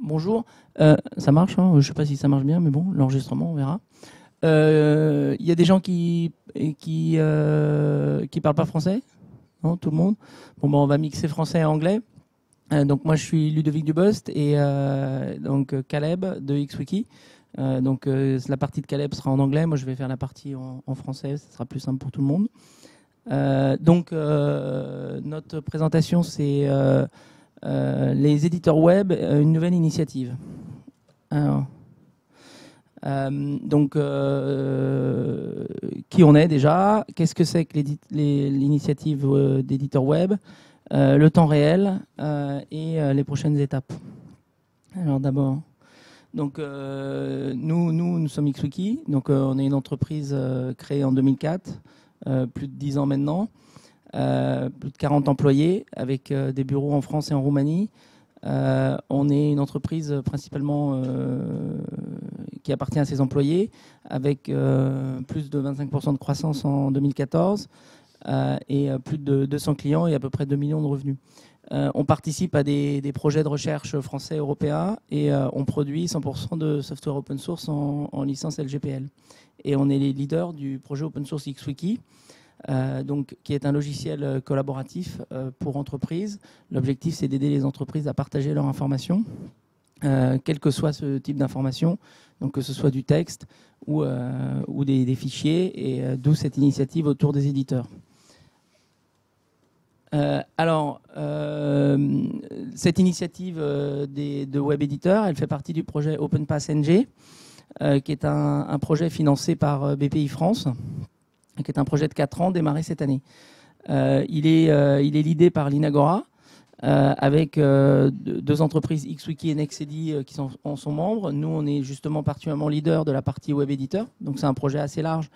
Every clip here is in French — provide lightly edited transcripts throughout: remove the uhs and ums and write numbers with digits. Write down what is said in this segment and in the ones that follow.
Bonjour. Ça marche, hein, je ne sais pas si ça marche bien, mais bon, l'enregistrement, on verra. Il y a des gens qui parlent pas français? Non, tout le monde? Bon, ben, on va mixer français et anglais. Donc moi, je suis Ludovic Dubost et donc Caleb de XWiki. La partie de Caleb sera en anglais. Moi, je vais faire la partie en français. Ce sera plus simple pour tout le monde. Notre présentation, c'est les éditeurs web, une nouvelle initiative. Alors, qui on est déjà? Qu'est-ce que c'est que l'initiative d'éditeurs web? Le temps réel et les prochaines étapes. Alors d'abord, nous sommes XWiki. Donc on est une entreprise créée en 2004, plus de 10 ans maintenant. Plus de 40 employés avec des bureaux en France et en Roumanie. On est une entreprise principalement qui appartient à ses employés, avec plus de 25% de croissance en 2014 et plus de 200 clients et à peu près 2 millions de revenus. On participe à des projets de recherche français et européens et on produit 100% de software open source en licence LGPL. Et on est les leaders du projet open source XWiki, qui est un logiciel collaboratif pour entreprises. L'objectif, c'est d'aider les entreprises à partager leurs informations, quel que soit ce type d'information, donc que ce soit du texte ou des fichiers, et d'où cette initiative autour des éditeurs. Cette initiative de web éditeurs, elle fait partie du projet OpenPass NG, qui est un projet financé par BPI France, qui est un projet de 4 ans démarré cette année. Il est leadé par l'Inagora, avec 2 entreprises, XWiki et Nexedi, qui en sont membres. Nous, on est justement particulièrement leader de la partie web éditeur. Donc c'est un projet assez large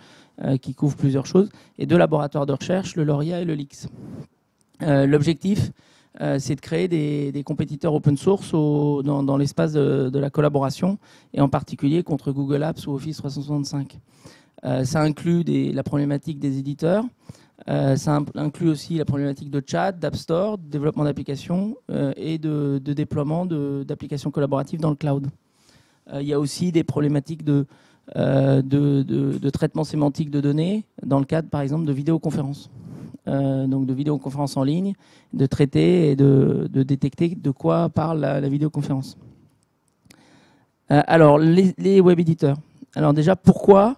qui couvre plusieurs choses. Et 2 laboratoires de recherche, le Lauria et le LIX. L'objectif, c'est de créer des compétiteurs open source dans l'espace de la collaboration, et en particulier contre Google Apps ou Office 365. Ça inclut la problématique des éditeurs, ça inclut aussi la problématique de chat, d'App Store, de développement d'applications et de déploiement d'applications collaboratives dans le cloud. Il y a aussi des problématiques de traitement sémantique de données dans le cadre, par exemple, de vidéoconférences. Donc de vidéoconférences en ligne, de traiter et de détecter de quoi parle la vidéoconférence. Alors, les web éditeurs. Alors déjà, pourquoi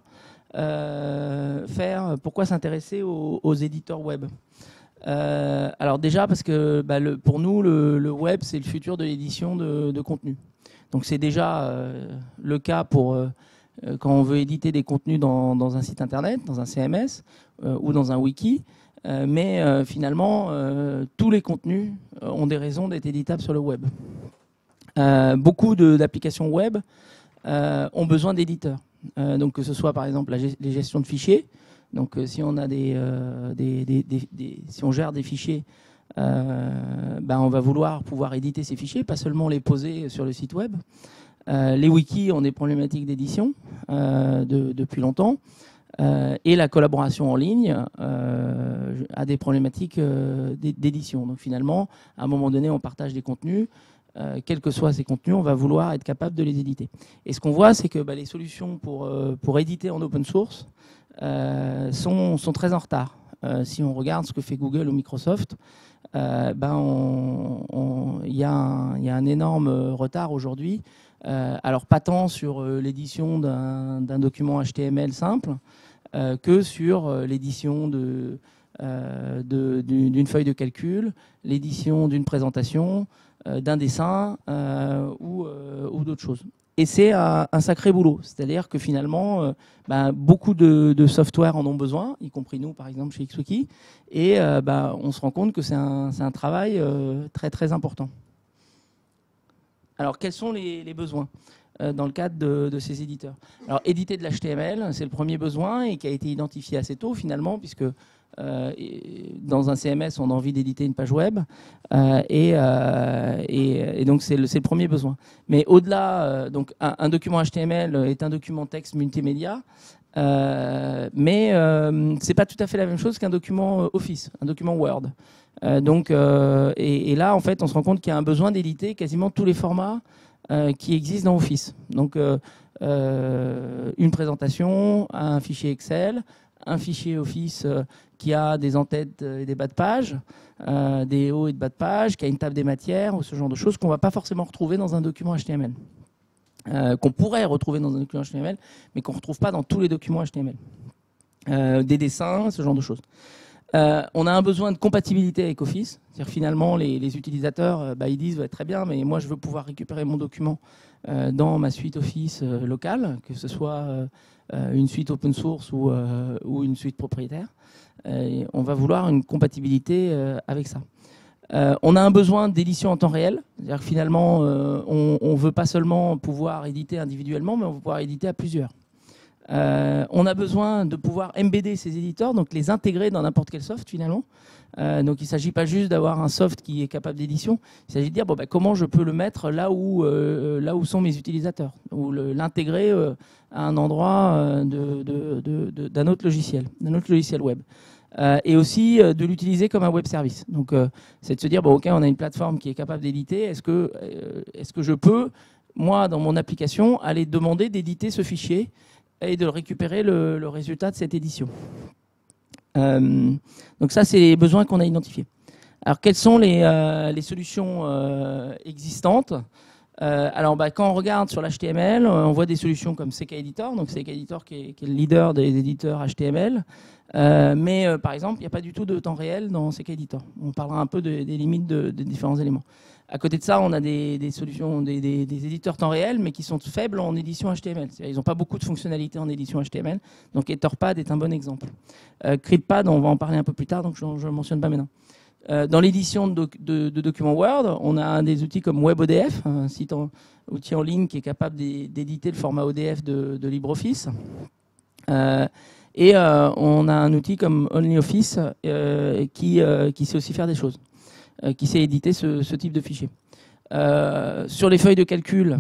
s'intéresser aux éditeurs web? Alors déjà parce que pour nous, le web, c'est le futur de l'édition de contenu. Donc c'est déjà le cas pour quand on veut éditer des contenus dans un site internet, dans un CMS ou dans un wiki. Mais finalement, tous les contenus ont des raisons d'être éditables sur le web. Beaucoup d'applications web ont besoin d'éditeurs. Donc que ce soit par exemple les gestions de fichiers. Donc si on a si on gère des fichiers, on va vouloir pouvoir éditer ces fichiers, pas seulement les poser sur le site web. Les wikis ont des problématiques d'édition depuis longtemps. Et la collaboration en ligne a des problématiques d'édition. Donc finalement, à un moment donné, on partage des contenus. Quels que soient ces contenus, on va vouloir être capable de les éditer. Et ce qu'on voit, c'est que les solutions pour éditer en open source sont très en retard. Si on regarde ce que fait Google ou Microsoft, il y a un énorme retard aujourd'hui. Alors pas tant sur l'édition d'un document HTML simple, que sur l'édition d'une feuille de calcul, l'édition d'une présentation, d'un dessin ou d'autres choses. Et c'est un sacré boulot. C'est-à-dire que finalement, beaucoup de software en ont besoin, y compris nous, par exemple, chez XWiki. Et on se rend compte que c'est un travail très, très important. Alors, quels sont les besoins dans le cadre de ces éditeurs? Alors, éditer de l'HTML, c'est le premier besoin et qui a été identifié assez tôt, finalement, puisque dans un CMS, on a envie d'éditer une page web. Et donc, c'est le premier besoin. Mais au-delà, donc un document HTML est un document texte multimédia. Mais c'est pas tout à fait la même chose qu'un document Office, un document Word. Et là, en fait, on se rend compte qu'il y a un besoin d'éditer quasiment tous les formats qui existent dans Office. Donc, une présentation, un fichier Excel, un fichier Office qui a des en-têtes et des bas de page, des hauts et de bas de page, qui a une table des matières, ou ce genre de choses qu'on ne va pas forcément retrouver dans un document HTML. Qu'on pourrait retrouver dans un document HTML, mais qu'on ne retrouve pas dans tous les documents HTML. Des dessins, ce genre de choses. On a un besoin de compatibilité avec Office. C'est-à-dire finalement, les utilisateurs, ils disent très bien, mais moi je veux pouvoir récupérer mon document dans ma suite Office locale, que ce soit une suite open source ou une suite propriétaire. Et on va vouloir une compatibilité avec ça. On a un besoin d'édition en temps réel. C'est-à-dire que finalement, on ne veut pas seulement pouvoir éditer individuellement, mais on veut pouvoir éditer à plusieurs. On a besoin de pouvoir embedder ces éditeurs, donc les intégrer dans n'importe quel soft finalement. Donc il ne s'agit pas juste d'avoir un soft qui est capable d'édition, il s'agit de dire comment je peux le mettre là où sont mes utilisateurs, ou l'intégrer à un endroit d'un autre logiciel web. Et aussi de l'utiliser comme un web service. Donc c'est de se dire, ok, on a une plateforme qui est capable d'éditer, est-ce que je peux, moi, dans mon application, aller demander d'éditer ce fichier et de récupérer le résultat de cette édition. Donc ça, c'est les besoins qu'on a identifiés. Alors, quelles sont les solutions existantes? Alors, quand on regarde sur l'HTML, on voit des solutions comme CK Editor. Donc, CK Editor qui est le leader des éditeurs HTML. Mais par exemple, il n'y a pas du tout de temps réel dans CK Editor. On parlera un peu des limites de différents éléments. À côté de ça, on a des solutions, des éditeurs temps réel, mais qui sont faibles en édition HTML. Ils n'ont pas beaucoup de fonctionnalités en édition HTML. Donc Etherpad est un bon exemple. CryptPad, on va en parler un peu plus tard, donc je ne le mentionne pas maintenant. Dans l'édition de documents Word, on a des outils comme WebODF, un outil en ligne qui est capable d'éditer le format ODF de LibreOffice. Et on a un outil comme OnlyOffice qui sait aussi faire des choses, qui sait éditer ce type de fichier. Sur les feuilles de calcul,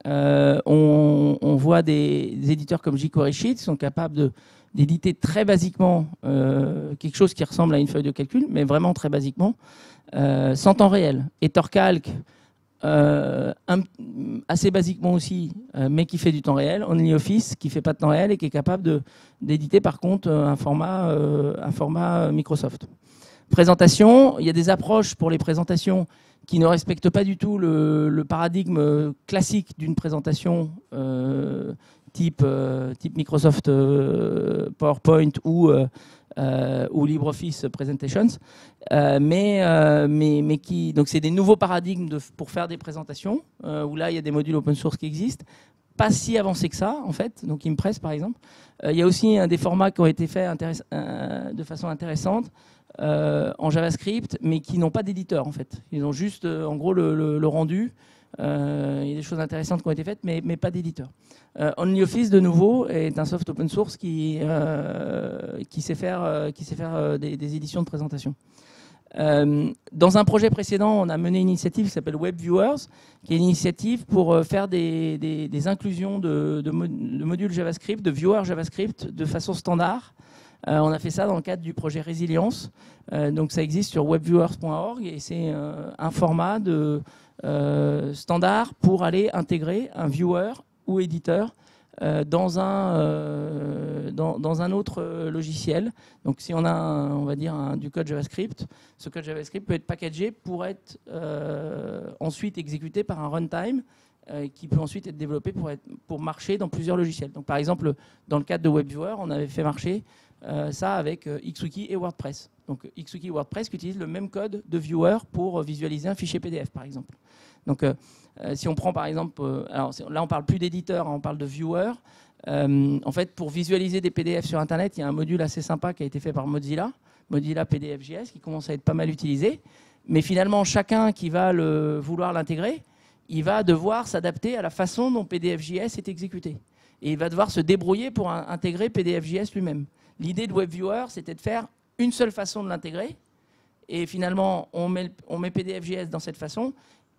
on voit des éditeurs comme jQuery Sheet qui sont capables d'éditer très basiquement quelque chose qui ressemble à une feuille de calcul, mais vraiment très basiquement, sans temps réel. EtherCalc, assez basiquement aussi, mais qui fait du temps réel. OnlyOffice, qui ne fait pas de temps réel et qui est capable d'éditer par contre un format Microsoft. Présentation, il y a des approches pour les présentations qui ne respectent pas du tout le paradigme classique d'une présentation type Microsoft PowerPoint ou LibreOffice Presentations, mais qui donc c'est des nouveaux paradigmes pour faire des présentations où là il y a des modules open source qui existent, pas si avancés que ça en fait, donc Impress par exemple. Il y a aussi des formats qui ont été faits de façon intéressante en JavaScript, mais qui n'ont pas d'éditeur en fait. Ils ont juste en gros le rendu. Il y a des choses intéressantes qui ont été faites, mais pas d'éditeur. OnlyOffice, de nouveau, est un soft open source qui sait faire des éditions de présentation. Dans un projet précédent, on a mené une initiative qui s'appelle WebViewers, qui est une initiative pour faire des inclusions de modules JavaScript, de viewers JavaScript de façon standard. On a fait ça dans le cadre du projet Résilience. Donc ça existe sur webviewers.org et c'est un format standard pour aller intégrer un viewer ou éditeur dans un autre logiciel. Donc si on a on va dire du code JavaScript, ce code JavaScript peut être packagé pour être ensuite exécuté par un runtime qui peut ensuite être développé pour marcher dans plusieurs logiciels. Donc par exemple, dans le cadre de WebViewer, on avait fait marcher ça avec XWiki et WordPress. Donc XWiki et WordPress qui utilisent le même code de viewer pour visualiser un fichier PDF par exemple. Donc si on prend par exemple, alors là on parle plus d'éditeur, on parle de viewer. En fait, pour visualiser des PDF sur Internet, il y a un module assez sympa qui a été fait par Mozilla PDF.js, qui commence à être pas mal utilisé. Mais finalement, chacun qui va vouloir l'intégrer, il va devoir s'adapter à la façon dont PDF.js est exécuté. Et il va devoir se débrouiller pour intégrer PDF.js lui-même. L'idée de WebViewer, c'était de faire une seule façon de l'intégrer. Et finalement, on met PDF.js dans cette façon.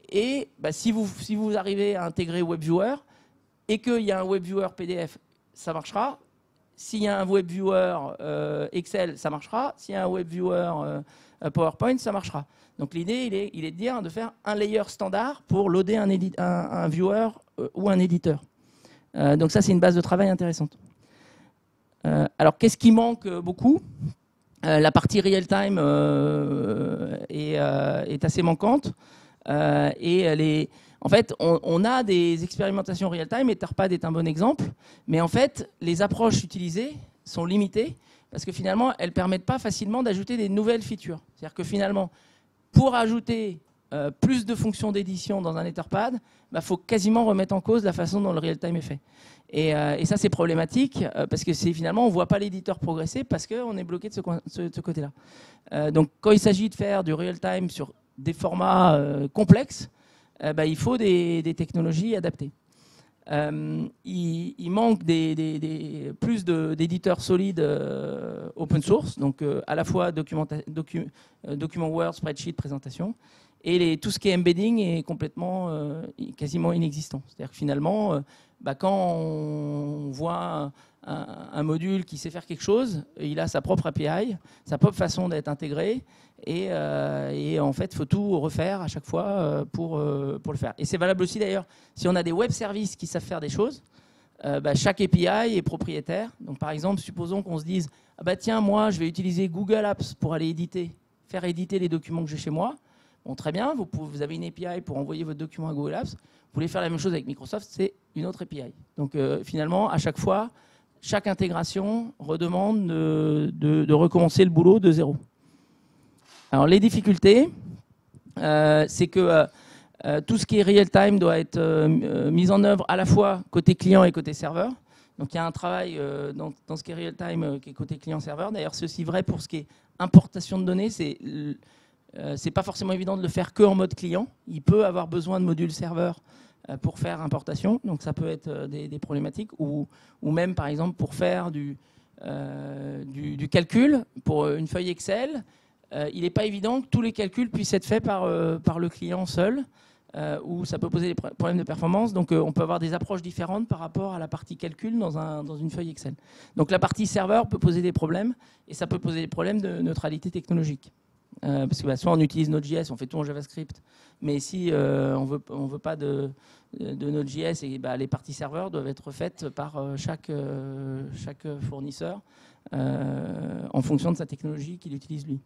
Et si vous arrivez à intégrer WebViewer et qu'il y a un WebViewer PDF, ça marchera. s'il y a un web viewer Excel, ça marchera. S'il y a un web viewer PowerPoint, ça marchera. Donc l'idée, il est de dire de faire un layer standard pour loader un viewer ou un éditeur. Donc ça, c'est une base de travail intéressante. Alors, qu'est-ce qui manque beaucoup? La partie real-time est assez manquante. En fait, on a des expérimentations real-time, Etherpad est un bon exemple, mais en fait, les approches utilisées sont limitées parce que finalement, elles ne permettent pas facilement d'ajouter des nouvelles features. C'est-à-dire que finalement, pour ajouter plus de fonctions d'édition dans un Etherpad, faut quasiment remettre en cause la façon dont le real-time est fait. Et ça, c'est problématique parce que finalement, on ne voit pas l'éditeur progresser parce qu'on est bloqué de ce côté-là. Donc, quand il s'agit de faire du real-time sur des formats complexes, il faut des technologies adaptées. Il manque plus d'éditeurs solides open source, donc à la fois document Word, spreadsheet, présentation, et tout ce qui est embedding est quasiment inexistant. C'est-à-dire que finalement, quand on voit un module qui sait faire quelque chose, il a sa propre API, sa propre façon d'être intégré, et en fait, il faut tout refaire à chaque fois pour le faire. Et c'est valable aussi d'ailleurs, si on a des web services qui savent faire des choses, chaque API est propriétaire. Donc par exemple, supposons qu'on se dise, tiens, moi, je vais utiliser Google Apps pour aller faire éditer les documents que j'ai chez moi. Bon, très bien, vous avez une API pour envoyer votre document à Google Apps. Vous voulez faire la même chose avec Microsoft, c'est une autre API. Donc finalement, à chaque fois, chaque intégration redemande de recommencer le boulot de zéro. Alors les difficultés, c'est que tout ce qui est real-time doit être mis en œuvre à la fois côté client et côté serveur. Donc il y a un travail dans ce qui est real-time qui est côté client-serveur. D'ailleurs, c'est aussi vrai pour ce qui est importation de données. C'est pas forcément évident de le faire que en mode client. Il peut avoir besoin de modules serveurs pour faire importation. Donc ça peut être des problématiques. Ou même, par exemple, pour faire du calcul pour une feuille Excel, il n'est pas évident que tous les calculs puissent être faits par le client seul, où ça peut poser des problèmes de performance. Donc on peut avoir des approches différentes par rapport à la partie calcul dans une feuille Excel. Donc la partie serveur peut poser des problèmes, et ça peut poser des problèmes de neutralité technologique. Parce que soit on utilise Node.js, on fait tout en JavaScript, mais si on veut pas de Node.js, et les parties serveurs doivent être faites par chaque fournisseur en fonction de sa technologie qu'il utilise lui.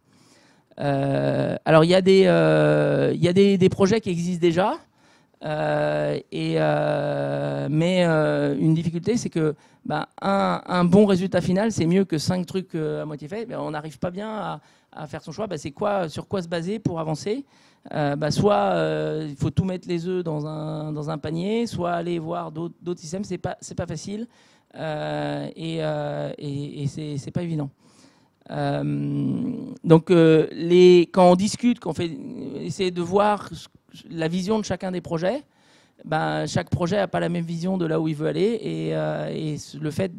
Alors il y a des projets qui existent déjà, mais une difficulté, c'est que un bon résultat final, c'est mieux que 5 trucs à moitié faits. On n'arrive pas bien à faire son choix. Sur quoi se baser pour avancer? Soit il faut tout mettre les œufs dans un panier, soit aller voir d'autres systèmes. C'est pas facile, et c'est pas évident. Donc quand on discute, qu'on fait essayer de voir la vision de chacun des projets, chaque projet n'a pas la même vision de là où il veut aller, et le fait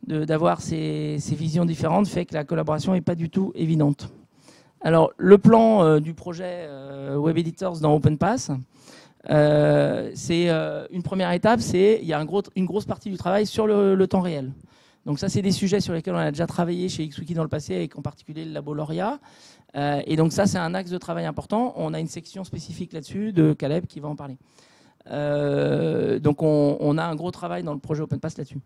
d'avoir ces visions différentes fait que la collaboration n'est pas du tout évidente. Alors le plan du projet Web Editors dans OpenPass, c'est une première étape, il y a une grosse partie du travail sur le temps réel. Donc ça, c'est des sujets sur lesquels on a déjà travaillé chez XWiki dans le passé, avec en particulier le labo Lauria. Et donc ça, c'est un axe de travail important. On a une section spécifique là-dessus de Caleb qui va en parler. Donc on a un gros travail dans le projet OpenPass là-dessus.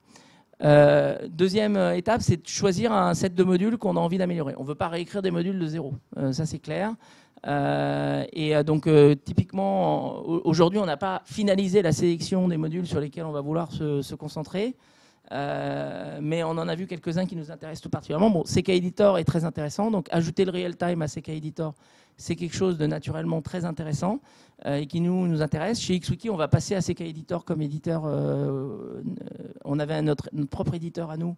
Deuxième étape, c'est de choisir un set de modules qu'on a envie d'améliorer. On ne veut pas réécrire des modules de zéro, ça c'est clair. Donc typiquement, aujourd'hui, on n'a pas finalisé la sélection des modules sur lesquels on va vouloir se concentrer. Mais on en a vu quelques-uns qui nous intéressent tout particulièrement. Bon, CK Editor est très intéressant, donc ajouter le real-time à CK Editor, c'est quelque chose de naturellement très intéressant et qui nous intéresse. Chez XWiki, on va passer à CK Editor comme éditeur. On avait notre propre éditeur à nous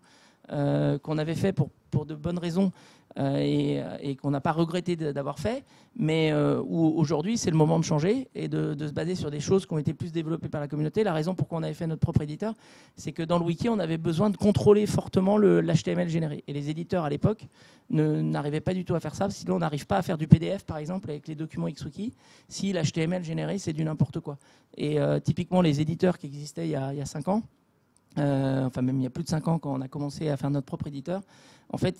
qu'on avait fait pour de bonnes raisons et qu'on n'a pas regretté d'avoir fait, mais où aujourd'hui c'est le moment de changer et de se baser sur des choses qui ont été plus développées par la communauté. La raison pour laquelle on avait fait notre propre éditeur, c'est que dans le wiki on avait besoin de contrôler fortement l'HTML généré, et les éditeurs à l'époque n'arrivaient pas du tout à faire ça. Sinon on n'arrive pas à faire du PDF par exemple avec les documents XWiki si l'HTML généré c'est du n'importe quoi. Et typiquement les éditeurs qui existaient il y a 5 ans, enfin même il y a plus de 5 ans quand on a commencé à faire notre propre éditeur, en fait,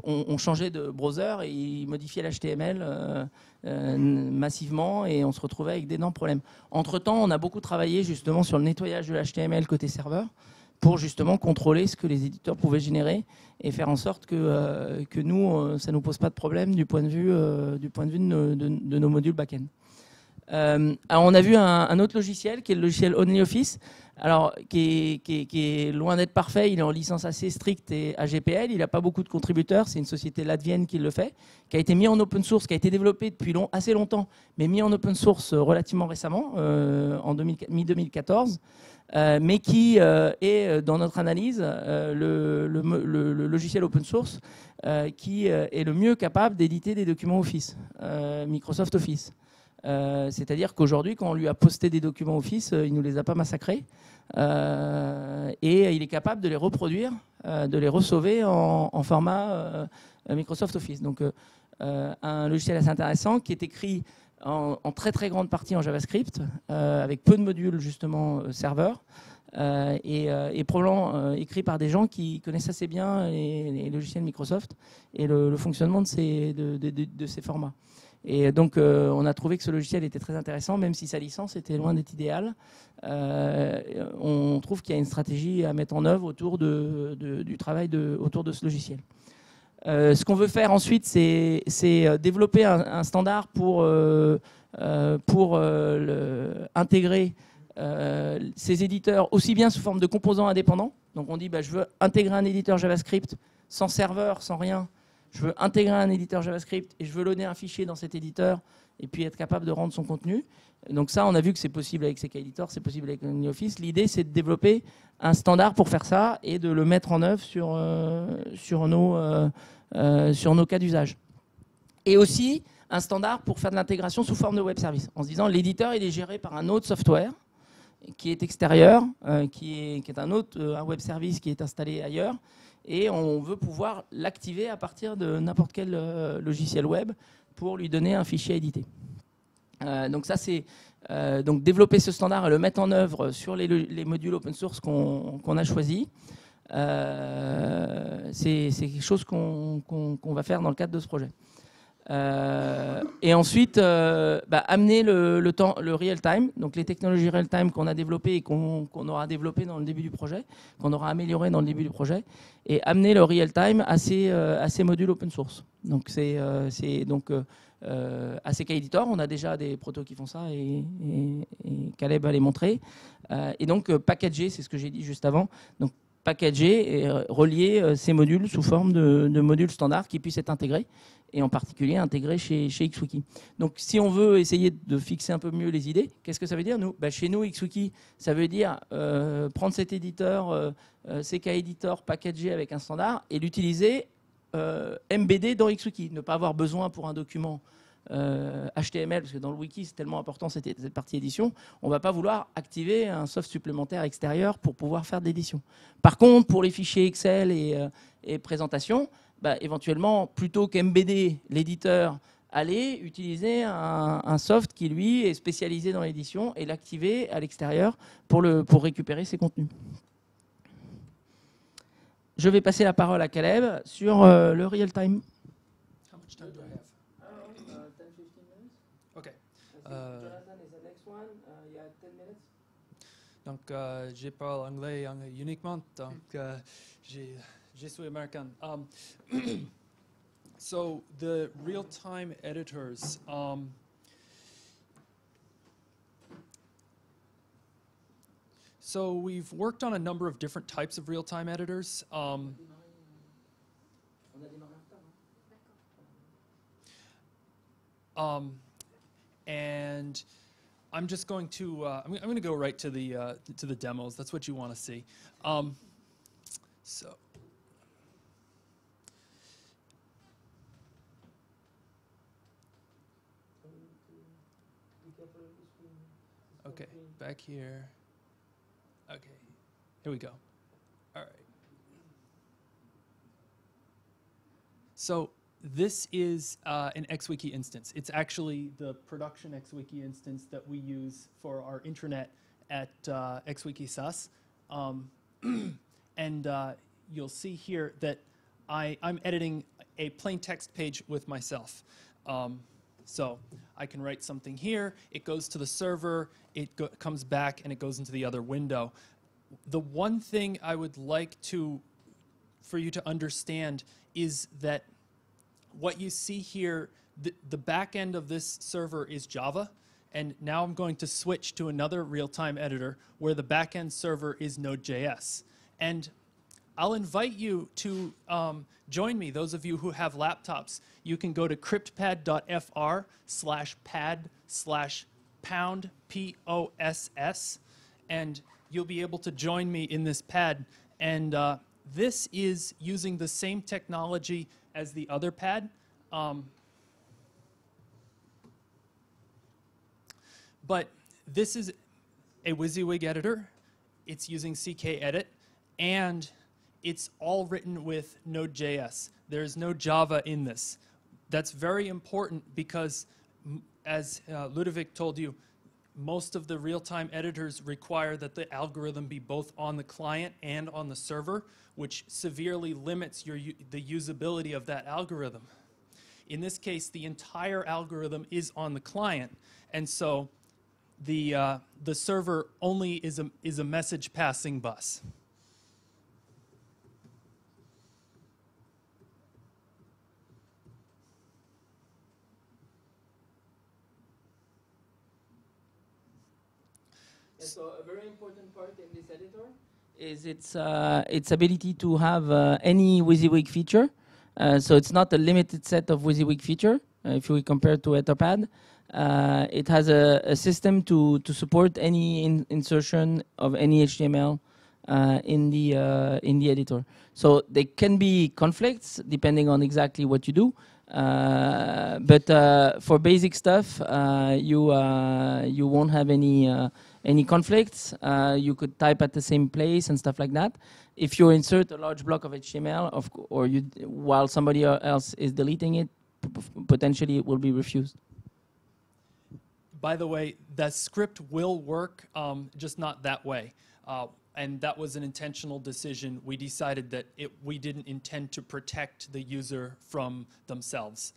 on changeait de browser et il modifiait l'HTML massivement et on se retrouvait avec d'énormes problèmes. Entre-temps, on a beaucoup travaillé justement sur le nettoyage de l'HTML côté serveur pour justement contrôler ce que les éditeurs pouvaient générer et faire en sorte que nous, ça ne nous pose pas de problème du point de vue de nos modules back-end. Alors on a vu un autre logiciel qui est le logiciel OnlyOffice, alors qui est loin d'être parfait. Il est en licence assez stricte et AGPL. Il n'a pas beaucoup de contributeurs. C'est une société latvienne qui le fait, qui a été mis en open source, qui a été développé depuis assez longtemps, mais mis en open source relativement récemment, en mi-2014. Mais qui est, dans notre analyse, le logiciel open source qui est le mieux capable d'éditer des documents Office, Microsoft Office. C'est-à-dire qu'aujourd'hui, quand on lui a posté des documents Office, il ne nous les a pas massacrés. Et il est capable de les reproduire, de les resauver en format Microsoft Office. Donc un logiciel assez intéressant qui est écrit en très très grande partie en JavaScript, avec peu de modules justement serveurs, et probablement écrit par des gens qui connaissent assez bien les logiciels Microsoft et le fonctionnement de ces formats. Et donc, on a trouvé que ce logiciel était très intéressant, même si sa licence était loin d'être idéale. On trouve qu'il y a une stratégie à mettre en œuvre autour du travail autour de ce logiciel. Ce qu'on veut faire ensuite, c'est développer un standard pour intégrer ces éditeurs aussi bien sous forme de composants indépendants. Donc, on dit, je veux intégrer un éditeur JavaScript sans serveur, sans rien. Je veux intégrer un éditeur JavaScript et je veux loader un fichier dans cet éditeur et puis être capable de rendre son contenu. Donc ça, on a vu que c'est possible avec CK Editor, c'est possible avec OnlyOffice. L'idée, c'est de développer un standard pour faire ça et de le mettre en œuvre sur nos cas d'usage. Et aussi un standard pour faire de l'intégration sous forme de web service, en se disant l'éditeur, il est géré par un autre software qui est extérieur, qui est un web service qui est installé ailleurs. Et on veut pouvoir l'activer à partir de n'importe quel logiciel web pour lui donner un fichier à éditer. Donc ça, c'est donc développer ce standard et le mettre en œuvre sur les modules open source qu'on a choisis. C'est quelque chose qu'on va faire dans le cadre de ce projet. Et ensuite, amener le real time, donc les technologies real time qu'on a développées et qu'on aura développées dans le début du projet, qu'on aura amélioré dans le début du projet, et amener le real time à ces modules open source. Donc c'est à CK Editor, on a déjà des protos qui font ça et Caleb va les montrer. Et donc packager, c'est ce que j'ai dit juste avant. Donc packager et relier ces modules sous forme de modules standards qui puissent être intégrés, et en particulier intégrés chez XWiki. Donc si on veut essayer de fixer un peu mieux les idées, qu'est-ce que ça veut dire nous ? Chez nous, XWiki, ça veut dire prendre cet éditeur CK Editor packagé avec un standard et l'utiliser MBD dans XWiki. Ne pas avoir besoin pour un document HTML, parce que dans le wiki c'est tellement important cette partie édition, on ne va pas vouloir activer un soft supplémentaire extérieur pour pouvoir faire de l'édition. Par contre, pour les fichiers Excel et présentation, éventuellement, plutôt qu'MBD, l'éditeur, aller utiliser un soft qui, lui, est spécialisé dans l'édition et l'activer à l'extérieur pour récupérer ses contenus. Je vais passer la parole à Caleb sur le real-time. How much time do I have? 10-15 minutes. Okay. Jonathan is the next one. You have 10 minutes. Donc, je parle anglais uniquement, donc je suis américain. So, the real-time editors. So, we've worked on a number of different types of real-time editors. And I'm just going to I'm going to go right to the demos. That's what you want to see. So. Okay, back here. Okay, here we go. All right. So this is an XWiki instance. It's actually the production XWiki instance that we use for our intranet at XWiki SAS. And you'll see here that I'm editing a plain text page with myself. So I can write something here, it goes to the server, it comes back, and it goes into the other window. The one thing I would like for you to understand is that what you see here, the back end of this server is Java, and now I'm going to switch to another real-time editor where the back end server is Node.js. And I'll invite you to join me, those of you who have laptops. You can go to cryptpad.fr/pad/pound, POSS, and you'll be able to join me in this pad. And this is using the same technology as the other pad. But this is a WYSIWYG editor. It's using CKEdit, and it's all written with Node.js. There's no Java in this. That's very important because, as Ludovic told you, most of the real-time editors require that the algorithm be both on the client and on the server, which severely limits the usability of that algorithm. In this case, the entire algorithm is on the client, and so the server only is a message passing bus. So a very important part in this editor is its ability to have any WYSIWYG feature. So it's not a limited set of WYSIWYG feature. If we compare to Etherpad, it has a system to support any insertion of any HTML in the editor. So there can be conflicts depending on exactly what you do. But for basic stuff, you won't have any conflicts. You could type at the same place and stuff like that. If you insert a large block of HTML, while somebody else is deleting it, potentially it will be refused. By the way, that script will work, just not that way. And that was an intentional decision. We decided that we didn't intend to protect the user from themselves.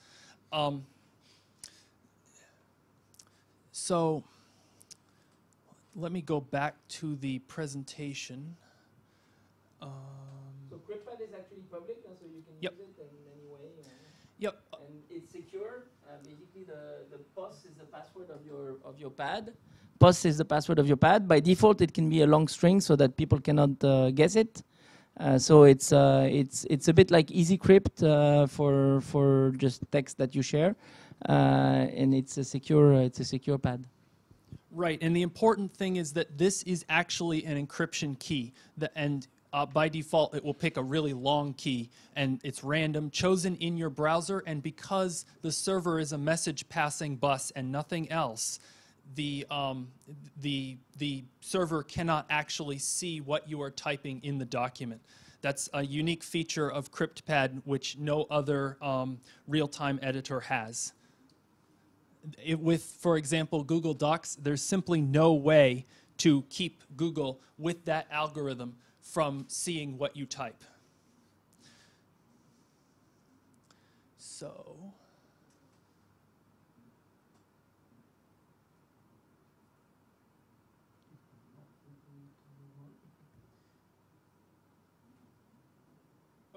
So let me go back to the presentation. So CryptPad is actually public, so you can Yep. use it in any way. Yep. And it's secure. Basically, the POS is the password of your pad. POS is the password of your pad. By default, it can be a long string so that people cannot guess it. So it's a bit like EasyCrypt for just text that you share, and it's a secure pad. Right, and the important thing is that this is actually an encryption key, and by default it will pick a really long key, and it's random, chosen in your browser, and because the server is a message passing bus and nothing else, the server cannot actually see what you are typing in the document. That's a unique feature of CryptPad which no other real-time editor has. With, for example, Google Docs, there's simply no way to keep Google with that algorithm from seeing what you type. So,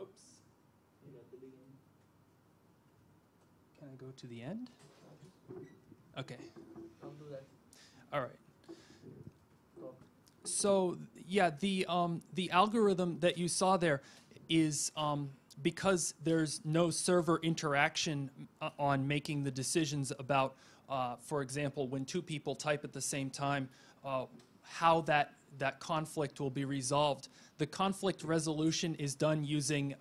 oops. Can I go to the end? Okay. I'll do that. All right. So yeah, the algorithm that you saw there is because there's no server interaction on making the decisions about, for example, when two people type at the same time, how that conflict will be resolved. The conflict resolution is done using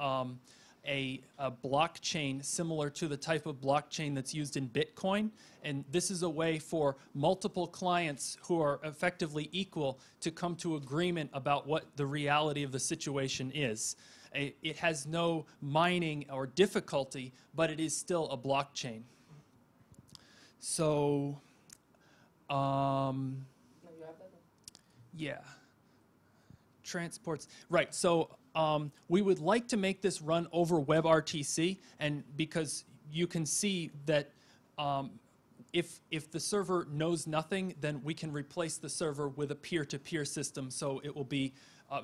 a blockchain similar to the type of blockchain that's used in Bitcoin. And this is a way for multiple clients who are effectively equal to come to agreement about what the reality of the situation is. It has no mining or difficulty, but it is still a blockchain. So, yeah. transports. Right. So we would like to make this run over WebRTC, and because you can see that if the server knows nothing, then we can replace the server with a peer-to-peer system. So it will be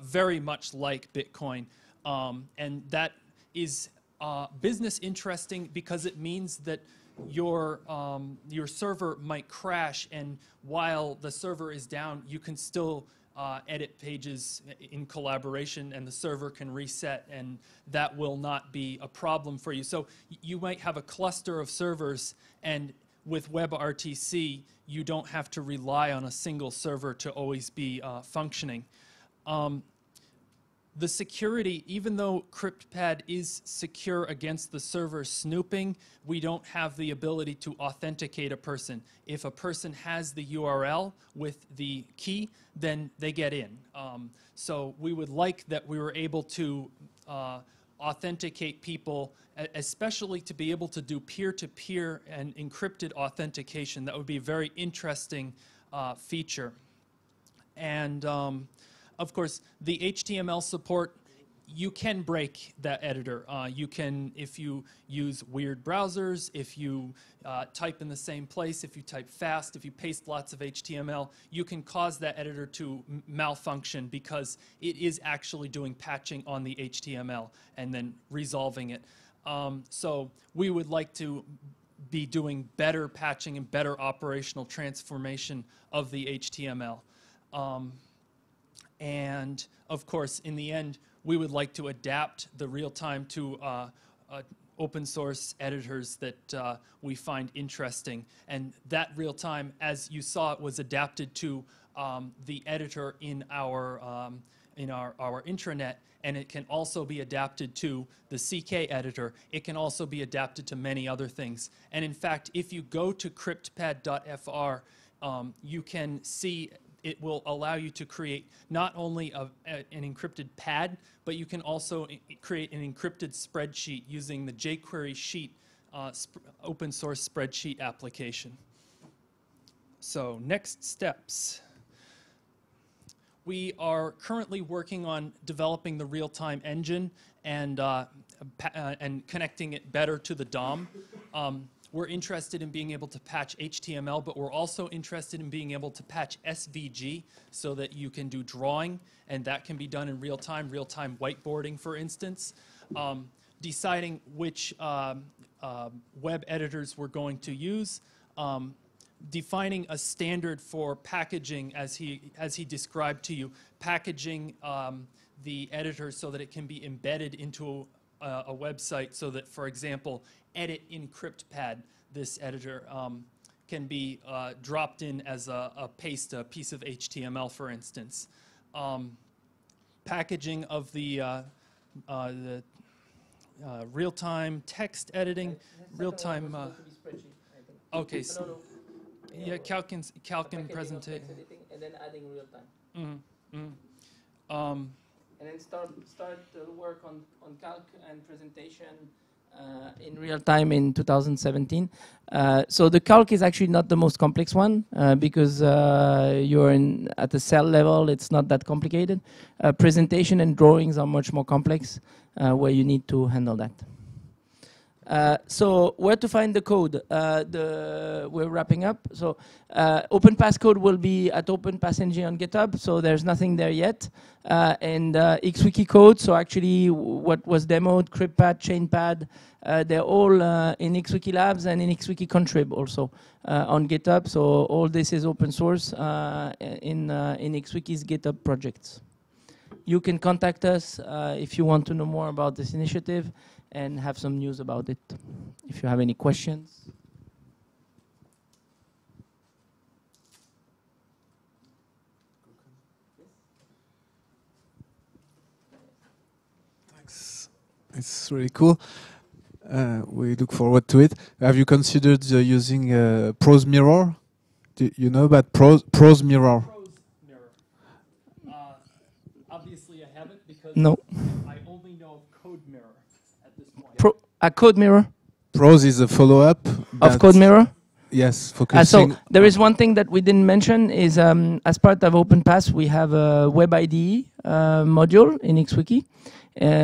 very much like Bitcoin, and that is business interesting because it means that your server might crash, and while the server is down, you can still edit pages in collaboration, and the server can reset, and that will not be a problem for you. So you might have a cluster of servers, and with WebRTC, you don't have to rely on a single server to always be functioning. The security, even though CryptPad is secure against the server snooping, we don't have the ability to authenticate a person. If a person has the URL with the key, then they get in. So we would like that we were able to authenticate people, especially to be able to do peer-to-peer and encrypted authentication. That would be a very interesting feature. And of course, the HTML support, you can break that editor. You can, if you use weird browsers, if you type in the same place, if you type fast, if you paste lots of HTML, you can cause that editor to malfunction because it is actually doing patching on the HTML and then resolving it. So we would like to be doing better patching and better operational transformation of the HTML. And of course, in the end, we would like to adapt the real-time to open source editors that we find interesting. And that real-time, as you saw, it was adapted to the editor in our intranet, and it can also be adapted to the CK editor. It can also be adapted to many other things. And in fact, if you go to cryptpad.fr, you can see it will allow you to create not only an encrypted pad, but you can also create an encrypted spreadsheet using the jQuery Sheet open source spreadsheet application. So next steps. We are currently working on developing the real-time engine and connecting it better to the DOM. We're interested in being able to patch HTML, but we're also interested in being able to patch SVG so that you can do drawing, and that can be done in real-time whiteboarding, for instance. Deciding which web editors we're going to use. Defining a standard for packaging, as he described to you, packaging the editor so that it can be embedded into a website, so that, for example, edit in CryptPad, this editor can be dropped in as a piece of HTML, for instance. Packaging of the real-time text editing, real-time. Okay. So, yeah, Calc and presentation. And then adding real-time. Mm-hmm. And then start work on Calc and presentation in real time in 2017. So the Calc is actually not the most complex one because you're at the cell level. It's not that complicated. Presentation and drawings are much more complex, where you need to handle that. So where to find the code? We're wrapping up. So OpenPass code will be at OpenPassNG on GitHub, so there's nothing there yet. And XWiki code, so actually what was demoed, CryptPad, ChainPad, they're all in XWiki Labs and in XWiki Contrib also on GitHub. So all this is open source in XWiki's GitHub projects. You can contact us if you want to know more about this initiative and have some news about it, if you have any questions. Thanks. It's really cool. We look forward to it. Have you considered using Prose Mirror? Do you know about Prose Mirror? Prose Mirror. Obviously, I haven't because no. I only know Code Mirror at this point. A Code Mirror? Prose is a follow-up of Code Mirror? Yes, So focusing. there is one thing that we didn't mention is as part of OpenPass we have a Web IDE module in XWiki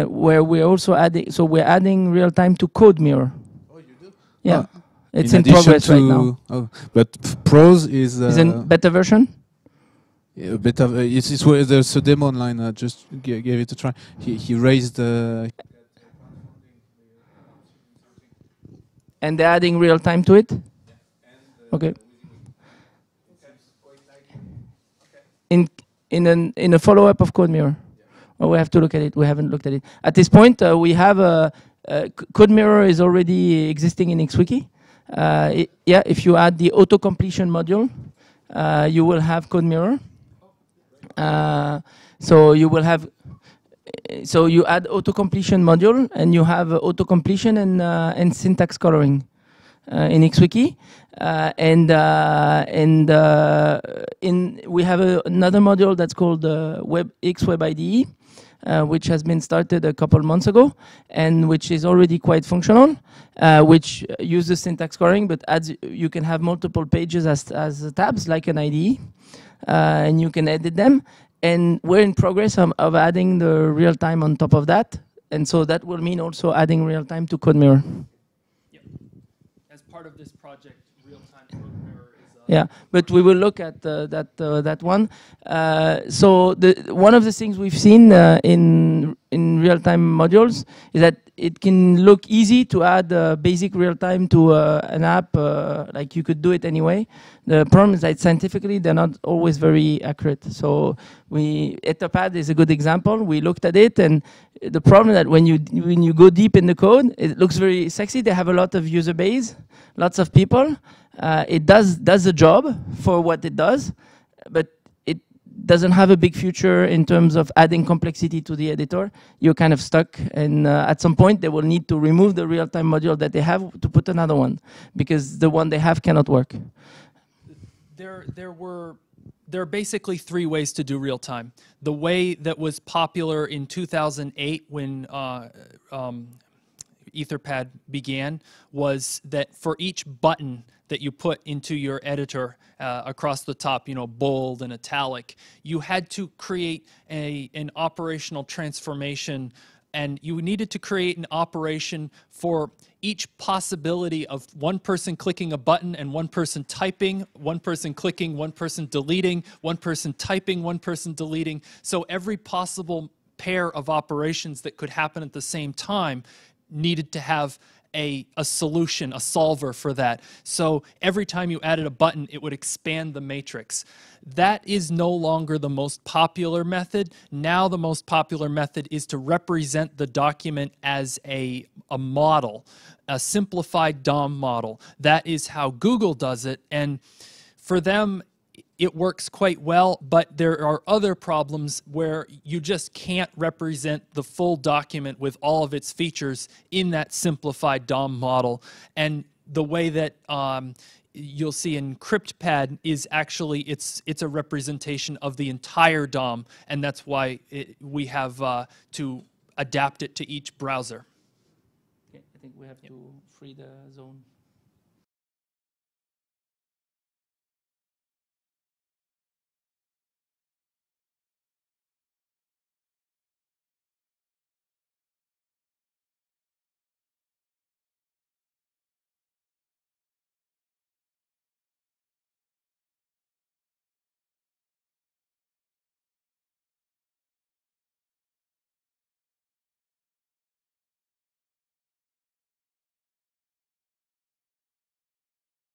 where we're also adding. So we're adding real time to CodeMirror. Oh, you do? Yeah, it's in progress right now. Oh, but Prose is in beta version. a bit of it's where there's a demo online. Just gave it a try. He raised. And they're adding real time to it. Okay. In a follow up of CodeMirror. Well, we have to look at it. We haven't looked at it at this point. We have CodeMirror is already existing in XWiki. Yeah, if you add the auto completion module, you will have CodeMirror. So you will have. So you add auto completion module, and you have auto completion and syntax coloring in XWiki. We have another module that's called X Web IDE, which has been started a couple months ago, and which is already quite functional, which uses syntax coloring, but you can have multiple pages as tabs, like an IDE, and you can edit them. And we're in progress of adding the real time on top of that, and so that will mean also adding real time to CodeMirror. Yep. As part of this project, real time CodeMirror is. Yeah, but we will look at that one. So one of the things we've seen in real-time modules is that it can look easy to add basic real-time to an app, like you could do it anyway. The problem is that scientifically they're not always very accurate. So Etherpad is a good example. We looked at it, and the problem is that when you go deep in the code, it looks very sexy. They have a lot of user base, lots of people. It does the job for what it does, but it doesn't have a big future in terms of adding complexity to the editor. You're kind of stuck, and at some point they will need to remove the real-time module that they have to put another one, because the one they have cannot work. There are basically three ways to do real time. The way that was popular in 2008 when Etherpad began was that for each button that you put into your editor across the top, bold and italic, you had to create an operational transformation, and you needed to create an operation for each possibility of one person clicking a button and one person typing, one person clicking, one person deleting, one person typing, one person deleting. So every possible pair of operations that could happen at the same time needed to have a solution, a solver for that. So every time you added a button, it would expand the matrix. That is no longer the most popular method. Now the most popular method is to represent the document as a model, a simplified DOM model. That is how Google does it, and for them, it works quite well, but there are other problems where you just can't represent the full document with all of its features in that simplified DOM model. And the way that you'll see in CryptPad is actually, it's a representation of the entire DOM, and that's why we have to adapt it to each browser. Okay, I think we have to free the zone.